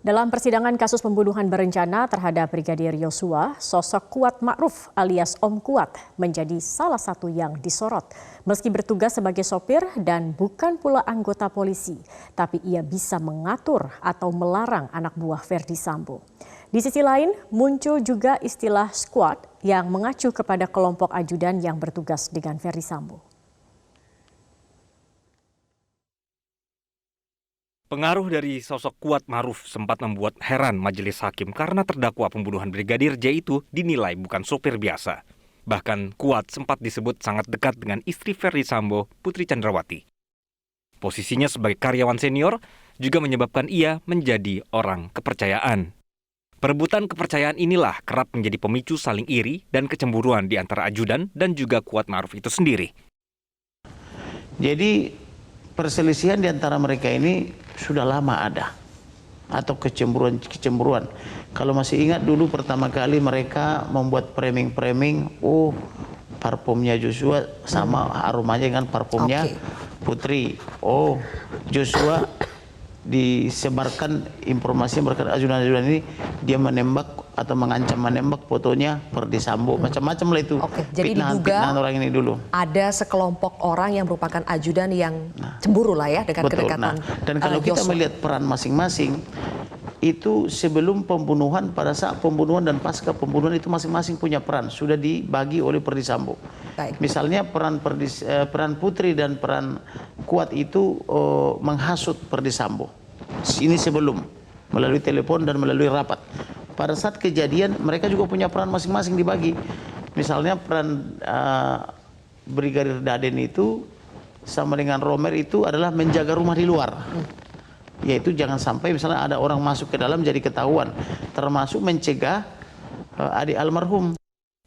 Dalam persidangan kasus pembunuhan berencana terhadap Brigadir Yosua, sosok Kuat Ma'ruf alias Om Kuat menjadi salah satu yang disorot. Meski bertugas sebagai sopir dan bukan pula anggota polisi, tapi ia bisa mengatur atau melarang anak buah Verdi Sambo. Di sisi lain, muncul juga istilah squad yang mengacu kepada kelompok ajudan yang bertugas dengan Verdi Sambo. Pengaruh dari sosok Kuat Ma'ruf sempat membuat heran majelis hakim karena terdakwa pembunuhan Brigadir J itu dinilai bukan sopir biasa. Bahkan Kuat sempat disebut sangat dekat dengan istri Verdi Sambo, Putri Chandrawati. Posisinya sebagai karyawan senior juga menyebabkan ia menjadi orang kepercayaan. Perebutan kepercayaan inilah kerap menjadi pemicu saling iri dan kecemburuan di antara ajudan dan juga Kuat Ma'ruf itu sendiri. Jadi perselisihan di antara mereka ini sudah lama ada, atau kecemburuan. Kalau masih ingat dulu pertama kali mereka membuat framing, parfumnya Joshua sama aromanya dengan parfumnya Putri. Oh, Joshua disebarkan informasi berkat ajudan-ajudan ini dia menembak atau mengancam menembak fotonya Verdi Sambo, macam-macam lah itu. Jadi diduga orang ini dulu ada sekelompok orang yang merupakan ajudan yang cemburu lah ya dengan kedekatan. Dan kalau kita melihat peran masing-masing itu sebelum pembunuhan, pada saat pembunuhan dan pasca pembunuhan itu masing-masing punya peran, sudah dibagi oleh Verdi Sambo. Misalnya peran Putri dan peran Kuat itu menghasut Verdi Sambo. Ini sebelum, melalui telepon dan melalui rapat. Pada saat kejadian mereka juga punya peran masing-masing dibagi. Misalnya peran Brigadir Daden itu sama dengan Romer itu adalah menjaga rumah di luar. Yaitu jangan sampai misalnya ada orang masuk ke dalam jadi ketahuan. Termasuk mencegah adik almarhum.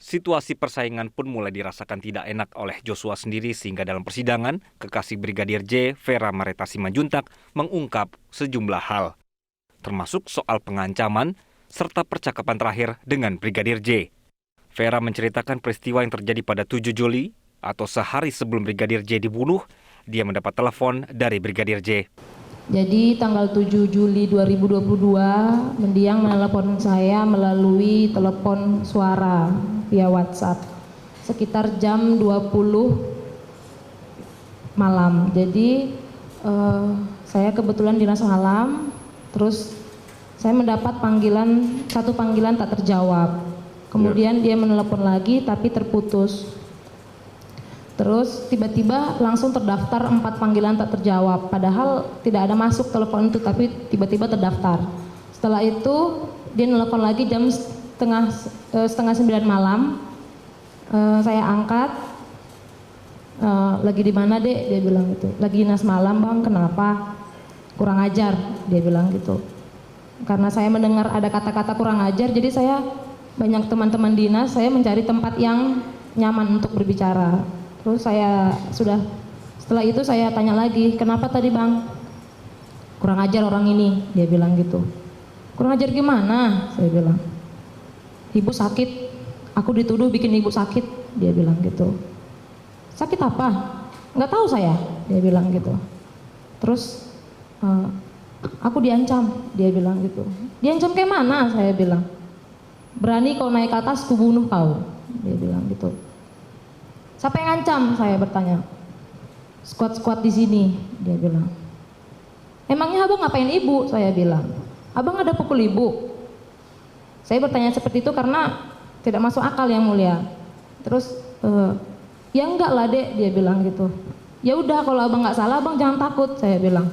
Situasi persaingan pun mulai dirasakan tidak enak oleh Joshua sendiri sehingga dalam persidangan, kekasih Brigadir J, Vera Mareta Simanjuntak, mengungkap sejumlah hal. Termasuk soal pengancaman, serta percakapan terakhir dengan Brigadir J. Vera menceritakan peristiwa yang terjadi pada 7 Juli, atau sehari sebelum Brigadir J dibunuh, dia mendapat telepon dari Brigadir J. Jadi tanggal 7 Juli 2022, mendiang menelepon saya melalui telepon suara via WhatsApp sekitar jam 20 malam. Jadi saya kebetulan dinas alam, terus saya mendapat satu panggilan tak terjawab. Kemudian dia menelepon lagi tapi terputus. Terus tiba-tiba langsung terdaftar 4 panggilan tak terjawab. Padahal tidak ada masuk telepon itu, tapi tiba-tiba terdaftar. Setelah itu dia menelepon lagi jam setengah 9 malam. Saya angkat. Lagi di mana, Dek? Dia bilang gitu. Lagi dinas malam, Bang. Kenapa? Kurang ajar, dia bilang gitu. Karena saya mendengar ada kata-kata kurang ajar, jadi saya banyak teman-teman dinas, saya mencari tempat yang nyaman untuk berbicara. Terus setelah itu saya tanya lagi, kenapa tadi, Bang? Kurang ajar orang ini, dia bilang gitu. Kurang ajar gimana? Saya bilang. Ibu sakit, aku dituduh bikin ibu sakit, dia bilang gitu. Sakit apa? Nggak tahu saya, dia bilang gitu. Terus aku diancam, dia bilang gitu. Diancam kayak mana? Saya bilang. Berani kau naik ke atas, ku bunuh kau, dia bilang gitu. Siapa yang ngancam? Saya bertanya. Squad di sini, dia bilang. Emangnya abang ngapain ibu? Saya bilang. Abang ada pukul ibu? Saya bertanya seperti itu karena tidak masuk akal, yang mulia. Terus, ya enggak lah, Dek, dia bilang gitu. Ya udah, kalau abang nggak salah, abang jangan takut, saya bilang.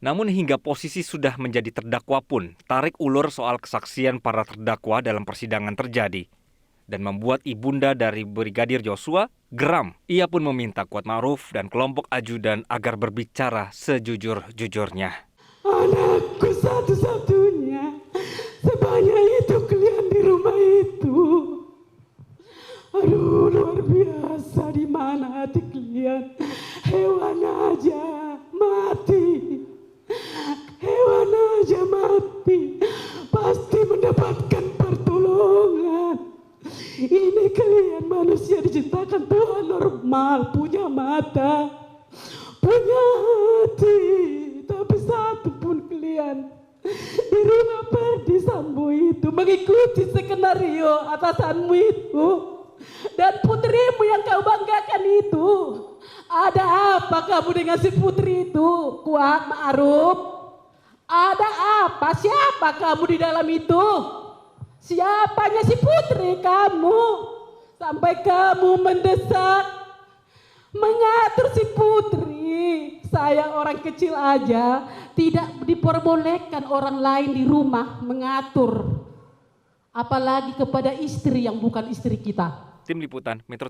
Namun hingga posisi sudah menjadi terdakwa pun, tarik ulur soal kesaksian para terdakwa dalam persidangan terjadi. Dan membuat ibunda dari Brigadir Joshua geram. Ia pun meminta Kuat Ma'ruf dan kelompok ajudan agar berbicara sejujur-jujurnya. Anakku satu-satunya, sebanyak itu kalian di rumah itu. Aduh, luar biasa, di mana hati kalian? Hewan aja mati. Hewan aja mati, pasti mendapatkan pertolongan. Ini kalian manusia diciptakan Tuhan normal, punya mata, punya hati, tapi satu pun kalian di rumah Sambo itu mengikuti skenario atasanmu itu dan putrimu yang kau banggakan itu. Ada apa kamu dengan si putri itu, Kuat Ma'ruf? Ada apa? Siapa kamu di dalam itu? Siapanya si putri kamu? Sampai kamu mendesak, mengatur si putri. Saya orang kecil aja, tidak diperbolehkan orang lain di rumah mengatur. Apalagi kepada istri yang bukan istri kita. Tim Liputan Metro